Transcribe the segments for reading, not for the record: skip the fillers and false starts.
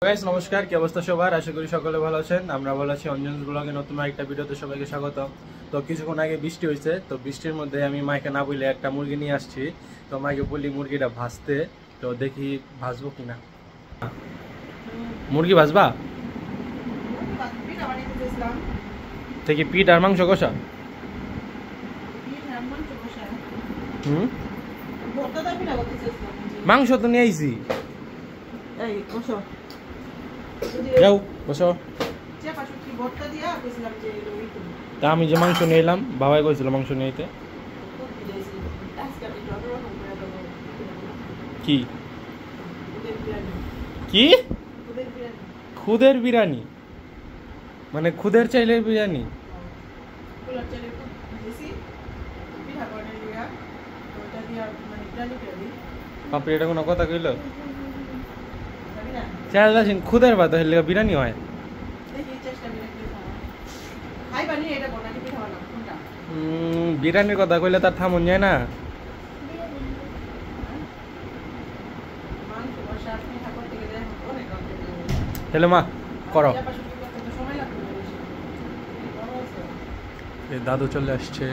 Guys নমস্কার, কি অবস্থা সবার? আশা করি সকলে ভালো আছেন। আমরা ভালো আছি। অঞ্জনস ব্লগে নতুন একটা ভিডিওতে সবাইকে স্বাগত। তো কিছুক্ষণ আগে বৃষ্টি হয়েছে, তো বৃষ্টির মধ্যে আমি মাইকে না বলে একটা মুরগি নিয়ে আসছি। তো মাইকে বলি মুরগিটা ভাজতে, তো দেখি ভাজবো কিনা। মুরগি ভাজবা দেখি, পিঠ আর মাংস কষা। মাংস তো নিয়ে আইছি। যাও বসো। তা আমি যে মাংস নিয়ে এলাম, বাবাই কইছিল মাংস নিয়ে কি কি খুদের বিরিয়ানি, মানে খুদের চাইলের বিরিয়ানি। বাপরে, এটা কোনো কথা কইল? চাল আসেন খুদের ভাত হইলে বিরিয়ানি হয়। বিরিয়ানির কথা কইলে তার থামন যায় না। তাহলে মা করো। দাদু চলে আসছে।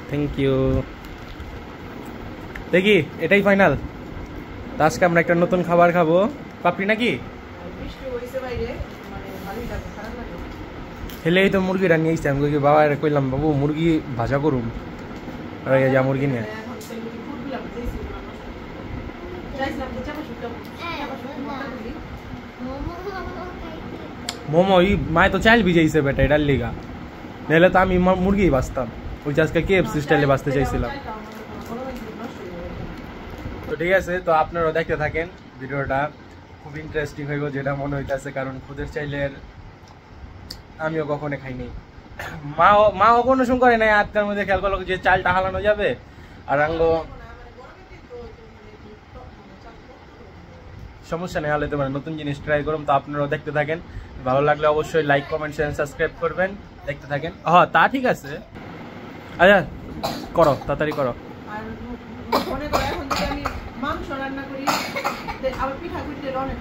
Thank you. দেখি এটাই ফাইনাল। আজকে আমরা একটা নতুন খাবার খাবো। পাপড়ি নাকি হেলে তো মুরগিটা নিয়ে আসছি। আমি বাবা কইলাম, বাবু মুরগি ভাজা করুম, যা মুরগি নিয়ে মোমো। ওই মায় তো চাইল ভিজাইছে বেটা, এটার লিগা। নাহলে তো আমি মুরগি বাঁচতাম। ওই যে আজকে কেএফসি স্টাইলে বাঁচতে চাইছিলাম। তো ঠিক আছে, তো আপনারাও দেখতে থাকেন ভিডিওটা। খুব ইন্টারেস্টিং হইব যেটা মনে হইতেছে, কারণ খুদের চাইলের আমিও কখনো খাইনি। মাও কোনো সময় করে নাই। আত্মার মধ্যে খেয়াল করলো যে চালটা হালানো যাবে, আর আঙ্গো সমস্যা নেই, হালাতে পারে। নতুন জিনিস ট্রাই করুন। তো আপনারাও দেখতে থাকেন। ভালো লাগলে অবশ্যই লাইক, কমেন্ট, শেয়ার, সাবস্ক্রাইব করবেন। দেখতে থাকেন। হ্যাঁ, তা ঠিক আছে। আচ্ছা করো, তাড়াতাড়ি করো। মাংস রান্না করি, আবার পিঠা করতে অনেক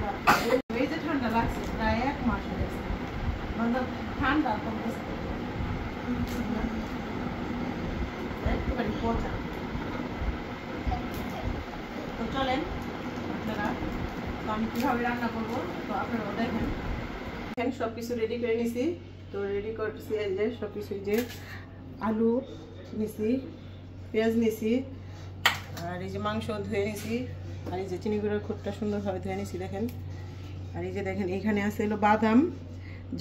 এই যে ঠান্ডা লাগছে, প্রায় 1 মাস হয়ে গেছে। ঠান্ডা একেবারে পচা। তো চলেন আপনারা, তো আমি কিভাবে রান্না করবো তো আপনারাও দেখেন। সব কিছু রেডি করে নিছি। তো রেডি করছি এই যে সব কিছু, যে আলু নিছি, পেঁয়াজ নিছি, আর এই যে মাংস ধুয়ে নিছি, আর এই যে চিনি গুঁড়োর খুঁটটা সুন্দরভাবে ধুয়ে নিছি দেখেন। আর এই যে দেখেন এইখানে আছে হলো বাদাম,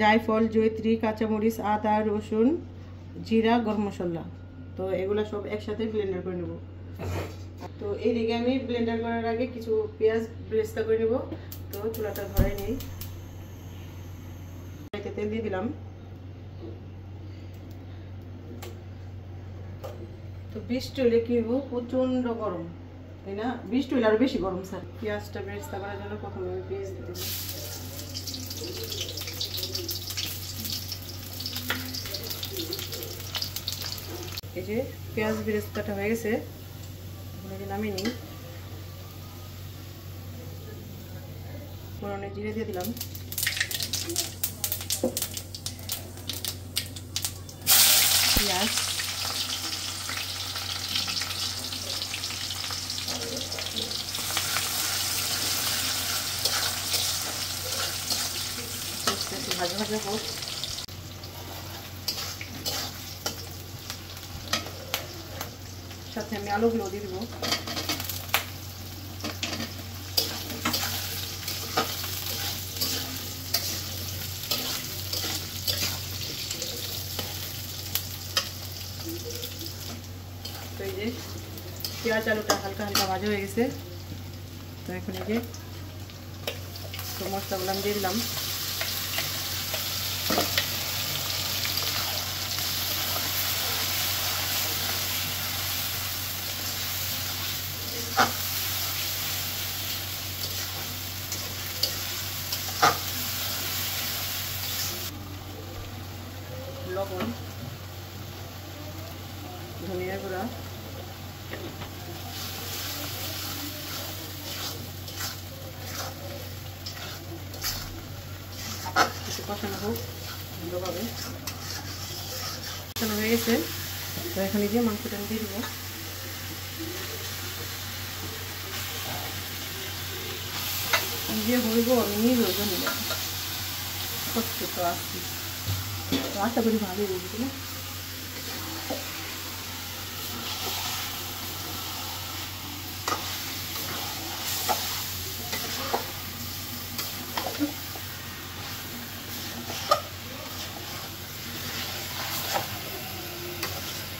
জায়ফল, জয়ত্রী, কাঁচামরিচ, আদা, রসুন, জিরা, গরম মশলা। তো এগুলো সব একসাথে ব্লেন্ডার করে নেব। তো এই দিকে আমি ব্লেন্ডার করার আগে কিছু পেঁয়াজ বেরেস্তা করে নেব। তো চুলাটা ধরে নিই, তেল দিয়ে দিলাম। তো বৃষ্টি হলে কি হইব, প্রচন্ড গরম, তাই না? বৃষ্টি হলে আরো বেশি গরম। স্যার পেঁয়াজটা বেরেস্তা করার জন্য প্রথমে আমি পেঁয়াজ দিয়ে দেবো। এই যে পেঁয়াজ বেরেস্তাটা হয়ে গেছে, নামিয়ে নিই। ফোড়নে জিরে দিয়ে দিলাম, পেঁয়াজ, ভাজা ভাজা হোক। সাথে আমি আলুগুলো দিয়ে দেবো। তো এই যে পেঁয়াজ আলুটা হালকা হালকা ভাজা হয়ে গেছে। তো এখন এই যে মশলাগুলো আমি দিয়ে দিলাম। লবণ, ধনিয়া গুঁড়া, একটু কষানো হোক ভালোভাবে। কষানো হয়ে গেছে, তো এখন এই যে মাংসটা আমি দিয়ে দেবো। যে হইব আমি নিজেও জানি না, কষ্ট তো আসছি, তো আশা করি ভালোই বুঝবো না।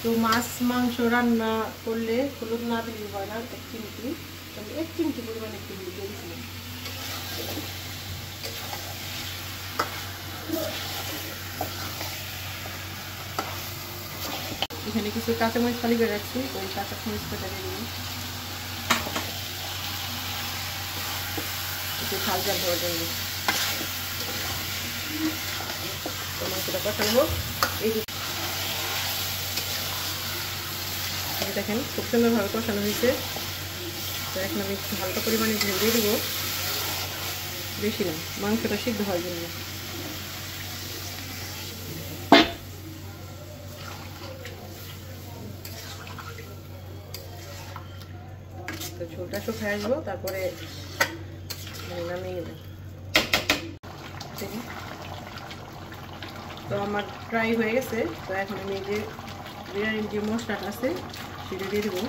তো মাছ মাংস রান্না করলে হলুদ না দিলে হয় না, 1 চিমটি, আমি 1 চিমটি পরিমাণে একটু হলুদ দিয়ে দিয়েছিলাম। এখানে কিছু কাঁচামরিচ খালি করে রাখছি, ওই কাঁচামরিচটা দিয়ে দিই একটু ঝাল ঝাল হওয়ার জন্য। মাংসটা কষানো হোক। এই দেখেন খুব সুন্দরভাবে কষানো হয়েছে। তো এখন আমি একটু হালকা পরিমাণে ঝোল দিয়ে দেবো, বেশি না, মাংসটা সিদ্ধ হওয়ার জন্য। তো ঝোলটা শুকিয়ে আসবো, তারপরে নামিয়ে নেব। তো আমার ফ্রাই হয়ে গেছে। তো এখন আমি যে বিরিয়ানির যে মশলাটা আছে সেটা দিয়ে দেবো।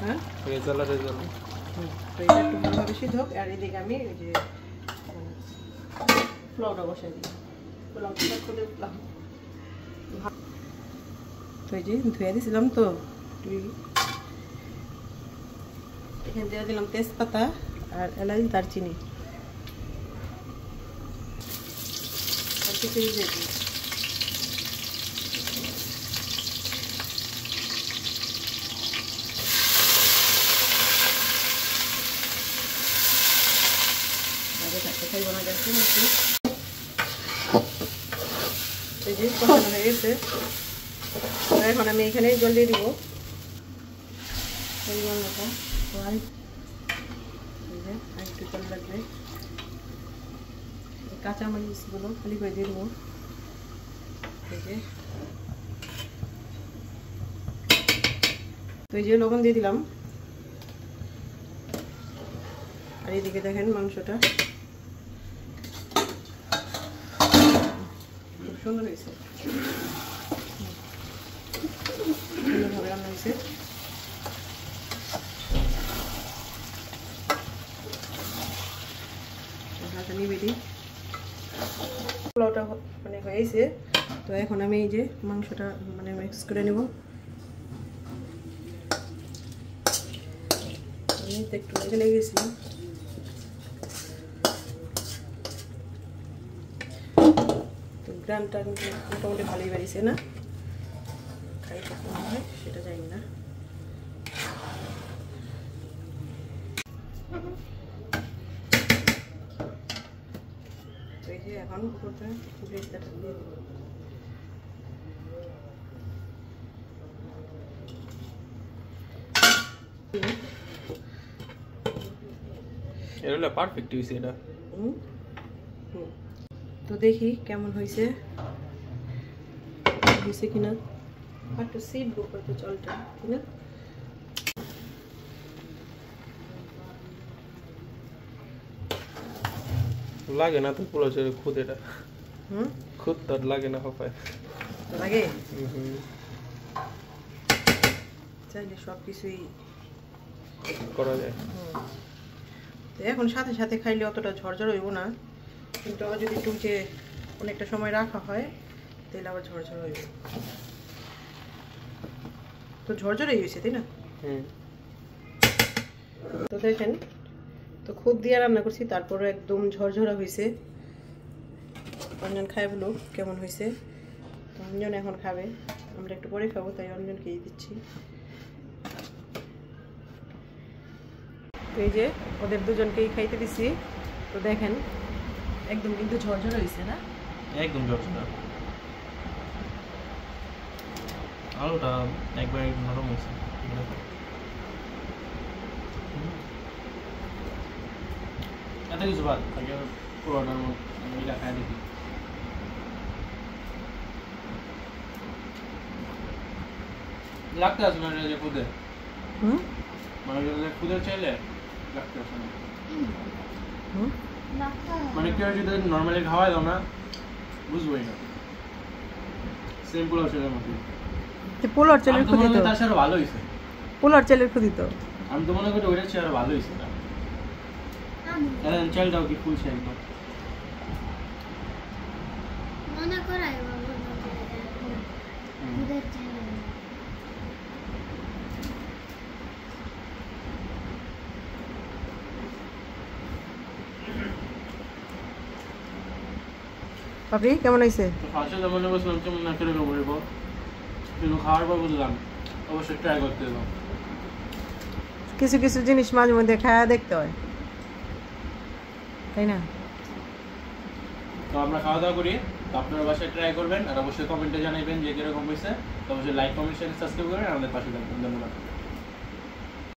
হ্যাঁ, তো এটা একটু ভালোভাবে সিদ্ধ হোক। আর এদিকে আমি ওই যে পোলাওটা বসাই দিই। পোলাওটা খুলে দিলাম, তো এই যে ধুয়ে দিয়েছিলাম। তো এখানে দিয়ে দিলাম তেজপাতা আর এলাচ দারচিনি আর কিছু দিয়ে দিই। খাইব না গেছে এই যে কষানো হয়ে গেছে। এখন আমি এখানে জল দিয়ে দিব পরিমাণ মতো। একটু জল লাগবে, কাঁচামরিচগুলো খালি করে দিয়ে দেবো। তো এই যে লবণ দিয়ে দিলাম। আর এদিকে দেখেন মাংসটা খুব সুন্দর হয়েছে, সুন্দরভাবে রান্না হয়েছে। নিয়ে দিই, পোলাওটা মানে হয়েছে। তো এখন আমি এই যে মাংসটা মানে মিক্স করে নেব। একটু লেগে লেগেছিলাম, তো গ্রামটা কিন্তু মোটামুটি ভালোই বেরিয়েছে না, খাইতে কেমন হয় সেটা জানি না। তো এই যে এখন উপরটা গ্রেভিটা দিয়ে দেবো। এটা পারফেক্ট হইছে এটা। তো দেখি কেমন হয়েছে কিনা, একটু সিট বুক করতে জলটা কিনা। লাগে না তো পুরো খুদ, এটা খুদ তো লাগে না হপায় লাগে, চাইলে সব কিছুই করা যায়। তো এখন সাথে সাথে খাইলে অতটা ঝরঝর হইব না, কিন্তু আবার যদি একটু যে অনেকটা সময় রাখা হয় তাহলে আবার ঝরঝর হইব। তো ঝরঝরই হয়েছে তাই না? তো দেখেন, তো খুদ দিয়ে রান্না করছি, তারপরে একদম ঝরঝরা হয়েছে। অঞ্জন খাই বলো কেমন হয়েছে। তো অঞ্জন এখন খাবে, আমরা একটু পরে খাবো, তাই অঞ্জনকে দিচ্ছি। তো এই যে ওদের দুজনকেই খাইতে দিছি। তো দেখেন একদম কিন্তু ঝরঝর হয়েছে না, একদম জটটা আলুটা একবার নরম হয়েছে। এত কিছু বাদ আগে পুরোটার এটা খাই দেখি। লাগতে আসে না যে খুদে, মানে খুদের চাইলে লাগতে আসে না। মানে কেউ যদি নর্মালি খাওয়াই দাও না বুঝবোই না, সেম পোলাও চালের মতো। পোলার চালের খুদি তো তার সাথে ভালো হয়েছে, পোলার চালের খুদি তো আমি তো মনে করি ওইটা চেয়ে আরো ভালো হয়েছে। চালটাও কি ফুল চাই মনে করাই আপনি কেমন হয়েছে? ফার্স্টে মনে করছিলাম কেমন না খেলে বলব, কিন্তু খাওয়ার পর বুঝলাম অবশ্যই ট্রাই করতে হবে। কিছু কিছু জিনিস মাঝে মধ্যে খাওয়া দেখতে হয়, তাই না? তো আমরা খাওয়া দাওয়া করি, তো আপনারা বাসায় ট্রাই করবেন আর অবশ্যই কমেন্টে জানাবেন যে কিরকম হয়েছে। তো অবশ্যই লাইক কমেন্ট শেয়ার সাবস্ক্রাইব করেন, আমাদের পাশে থাকবেন। ধন্যবাদ।